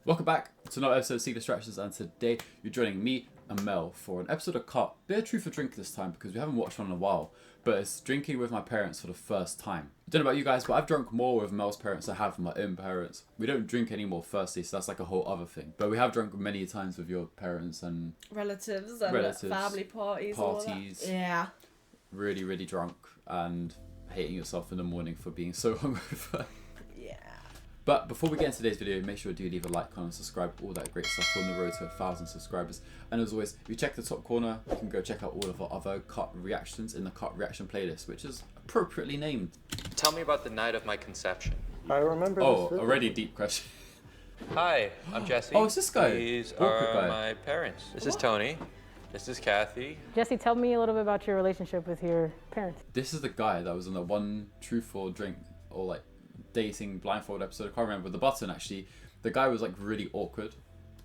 Welcome back to another episode of Seek Distractions, and today you're joining me and Mel for an episode of Cut. Bit of Truth or Drink this time because we haven't watched one in a while, but it's drinking with my parents for the first time. I don't know about you guys, but I've drunk more with Mel's parents than I have with my own parents. We don't drink anymore firstly, so that's like a whole other thing. But we have drunk many times with your parents and relatives and family parties. All that. Yeah. Really, really drunk and hating yourself in the morning for being so hungover. Yeah. But before we get into today's video, make sure you do leave a like, comment, subscribe, all that great stuff. We're on the road to 1,000 subscribers. And as always, if you check the top corner, you can go check out all of our other Cut reactions in the Cut reaction playlist, which is appropriately named. Tell me about the night of my conception. I remember Oh, this already deep question. Hi, I'm Jesse. Oh, it's this guy. These Awkward are guy. my parents. This is Tony. This is Kathy. Jesse, tell me a little bit about your relationship with your parents. This is the guy that was in the One Truth or Drink or like dating blindfold episode. I can't remember the button actually. The guy was like really awkward.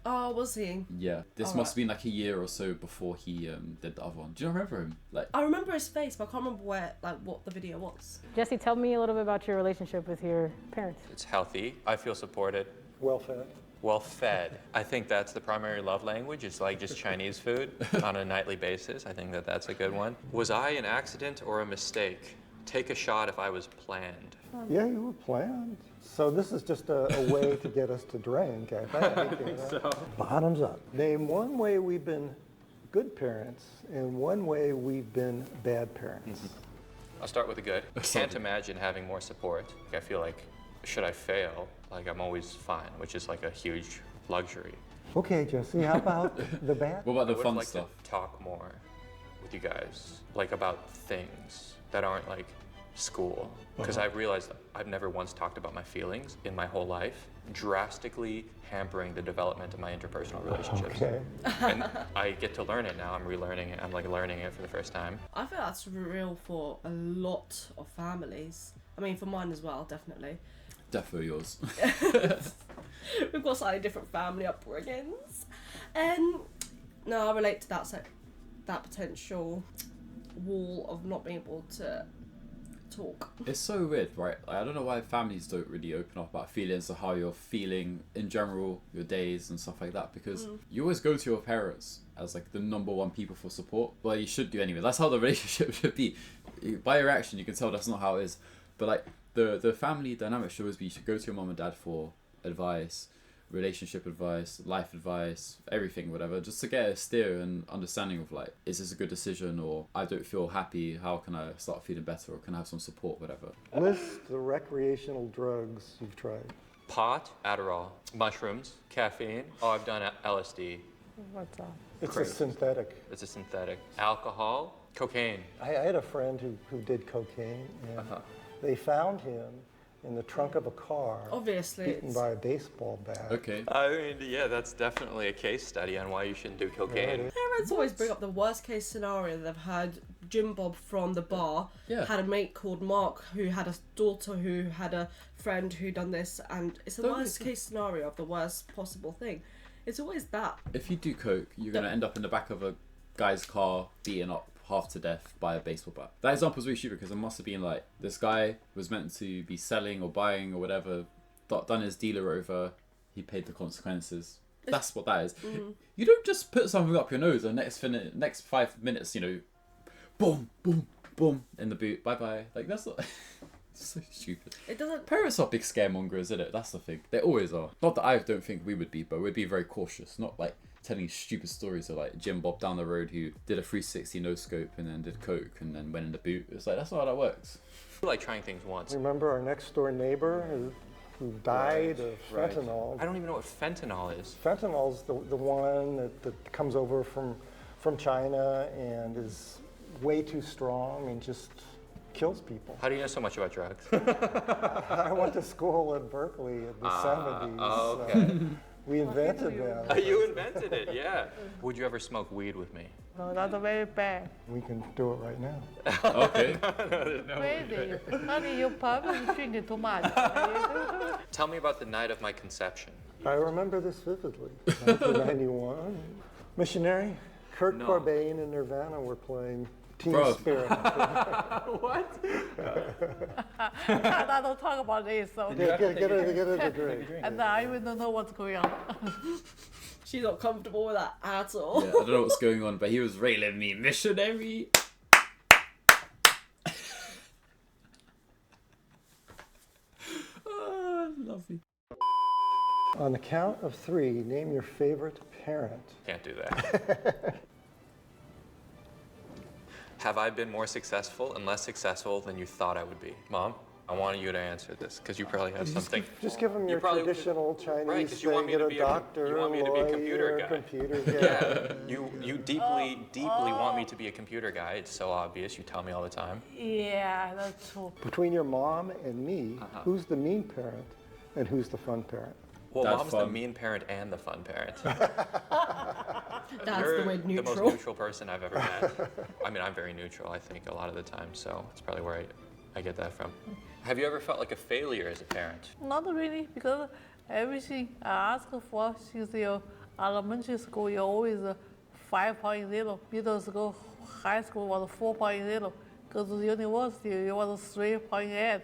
Oh, was he? Yeah, this must have been like a year or so before he did the other one. Do you remember him? Like, I remember his face, but I can't remember what the video was. Jesse, tell me a little bit about your relationship with your parents. It's healthy. I feel supported. Well fed. Well fed. I think that's the primary love language. It's like just Chinese food on a nightly basis. I think that's a good one. Was I an accident or a mistake? Take a shot if I was planned. Yeah, you were planned. So this is just a way to get us to drink, I think. So. Bottoms up. Name one way we've been good parents and one way we've been bad parents. I'll start with the good. Can't imagine having more support. I feel like, should I fail, like I'm always fine, which is like a huge luxury. Okay, Jesse, how about the bad? what about the I would fun like stuff? to talk more with you guys, like about things that aren't like school. Because I've realized that I've never once talked about my feelings in my whole life, drastically hampering the development of my interpersonal relationships. Okay. And I get to learn it now. I'm relearning it. I'm like learning it for the first time. I feel that's real for a lot of families. I mean, for mine as well, definitely. Defo yours. We've got slightly different family upbringings. And no, I relate to that potential wall of not being able to talk. It's so weird, right? Like, I don't know why families don't really open up about feelings or how you're feeling in general, your days and stuff like that, because you always go to your parents as like the number one people for support. Well, you should do anyway. That's how the relationship should be. By your action, you can tell that's not how it is. But like the family dynamic should always be, you should go to your mom and dad for advice, relationship advice, life advice, everything, whatever, just to get a steer and understanding of like, is this a good decision, or I don't feel happy, how can I start feeling better, or can I have some support, whatever. List the recreational drugs you've tried. Pot, Adderall, mushrooms, caffeine. Oh, I've done LSD. What's up? It's Great. a synthetic. It's a synthetic. Alcohol, cocaine. I had a friend who did cocaine, and they found him in the trunk of a car, Obviously, beaten it's by a baseball bat. Okay. I mean, yeah, that's definitely a case study on why you shouldn't do cocaine. parents always bring up the worst case scenario. They've had Jim Bob from the bar, Yeah. had a mate called Mark who had a daughter who had a friend who done this, and it's the Don't worst listen. case scenario of the worst possible thing. It's always that. If you do coke, you're going to end up in the back of a guy's car beaten up half to death by a baseball bat. That example's really stupid because it must have been like, this guy was meant to be selling or buying or whatever, done his dealer over, he paid the consequences. That's what that is. You don't just put something up your nose and next 5 minutes, you know, boom, boom, boom, in the boot, bye-bye. Like, that's not... so stupid. It doesn't. Parents are big scaremongers, isn't it? That's the thing. They always are. Not that I don't think we would be, but we'd be very cautious. Not like telling stupid stories of like Jim Bob down the road who did a 360 no scope and then did coke and then went in the boot. It's like, that's not how that works. I like trying things once. Remember our next door neighbor who died of Right. fentanyl? I don't even know what fentanyl is. Fentanyl's the one that comes over from China and is way too strong and just kills people. How do you know so much about drugs? I went to school at Berkeley in the 70s. Oh, okay. We invented them. You invented it, yeah. Would you ever smoke weed with me? No, that's very bad. We can do it right now. Okay. Crazy. Honey, you probably drinking too much. Tell me about the night of my conception. I remember this vividly. 1991. Missionary, Kurt No. Cobain and Nirvana were playing team Bro. spirit. What? I don't talk about this, so. Get a degree. And I even don't know what's going on. She's not comfortable with that at all. Yeah, I don't know what's going on, but he was railing me missionary. Lovely. On the count of 3, name your favorite parent. Can't do that. Have I been more successful and less successful than you thought I would be? Mom, I want you to answer this because you probably have something. Just give them You your probably- traditional Right, Chinese 'cause you want thing, me to get be a a- doctor, you want me to be a computer lawyer, guy. computer Yeah, you deeply want me to be a computer guy. It's so obvious. You tell me all the time. Yeah, that's true. Between your mom and me, Uh-huh. who's the mean parent and who's the fun parent? Well, That's mom's the fun. mean parent and the fun parent. That's You're the word the neutral. most neutral person I've ever met. I mean, I'm very neutral, I think, a lot of the time, so that's probably where I get that from. Have you ever felt like a failure as a parent? Not really, because everything I ask for since your elementary school, you always 5.0. Middle school, high school was 4.0. Go to the university, it was 3.8.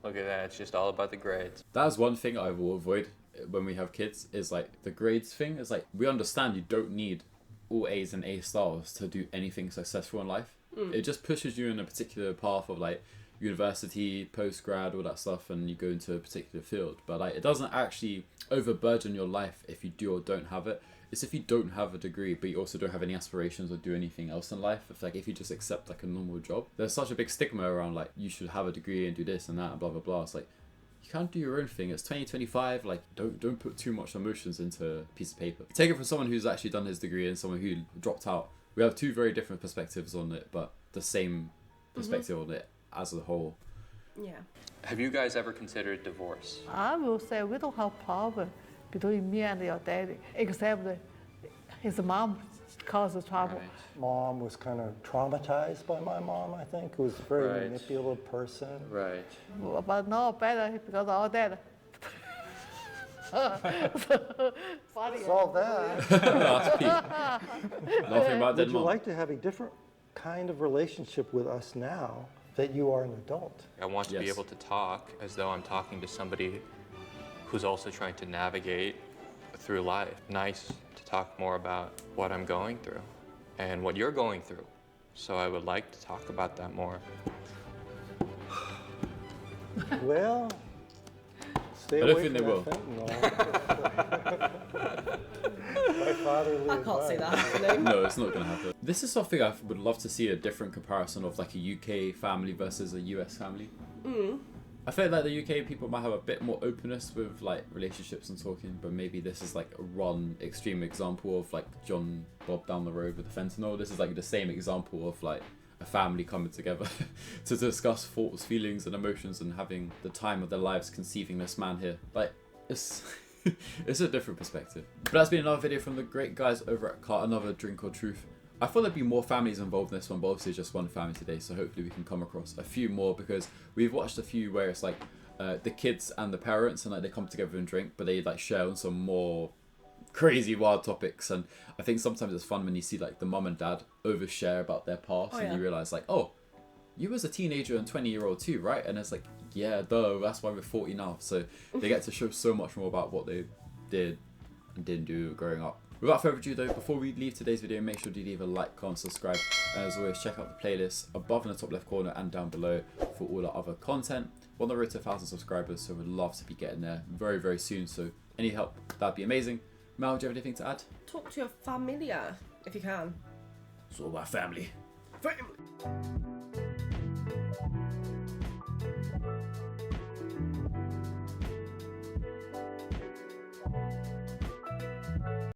Look at that, it's just all about the grades. That's one thing I will avoid when we have kids is like the grades thing. Is like we understand you don't need all A's and A stars to do anything successful in life. It just pushes you in a particular path of like university, post-grad, all that stuff, and you go into a particular field. But like it doesn't actually overburden your life if you do or don't have it. It's if you don't have a degree, but you also don't have any aspirations or do anything else in life. If like if you just accept like a normal job, there's such a big stigma around like you should have a degree and do this and that and blah blah blah. It's like you can't do your own thing. It's 2025. Like don't put too much emotions into a piece of paper. Take it from someone who's actually done his degree and someone who dropped out. We have two very different perspectives on it, but the same perspective on it as a whole. Yeah. Have you guys ever considered divorce? I will say we don't have problem between me and your daddy, except his mom causes trouble. Mom was kind of traumatized by my mom, I think, who was a very Right. manipulative person. Right. But no better because our dad. Funny. Solve that. That's Pete. Nothing about dead Would you mom. like to have a different kind of relationship with us now that you are an adult? I want to be Yes. able to talk as though I'm talking to somebody who's also trying to navigate through life. Nice to talk more about what I'm going through and what you're going through. So I would like to talk about that more. Well, stay I don't away think from they that fentanyl. My fatherly I can't see advice. that happening. No, it's not going to happen. This is something I would love to see a different comparison of like a UK family versus a US family. I feel like the UK people might have a bit more openness with like relationships and talking, but maybe this is like one extreme example of like John Bob down the road with the fentanyl. This is like the same example of like a family coming together to discuss thoughts, feelings, and emotions, and having the time of their lives conceiving this man here. Like it's it's a different perspective. But that's been another video from the great guys over at Car Another Drink or Truth. I thought there'd be more families involved in this one, but obviously just one family today, so hopefully we can come across a few more, because we've watched a few where it's like the kids and the parents and like they come together and drink, but they like share on some more crazy wild topics. And I think sometimes it's fun when you see like the mum and dad overshare about their past, and you realize like, oh, you was a teenager and 20-year-old too, right? And it's like, yeah, duh, that's why we're 40 now. So they get to show so much more about what they did and didn't do growing up. Without further ado though, before we leave today's video, make sure you leave a like, comment, subscribe, and as always, check out the playlist above in the top left corner and down below for all our other content. We're on the road to 1,000 subscribers, so we'd love to be getting there very, very soon. So any help, that'd be amazing. Mel, do you have anything to add? Talk to your familia if you can. It's all about family. Family.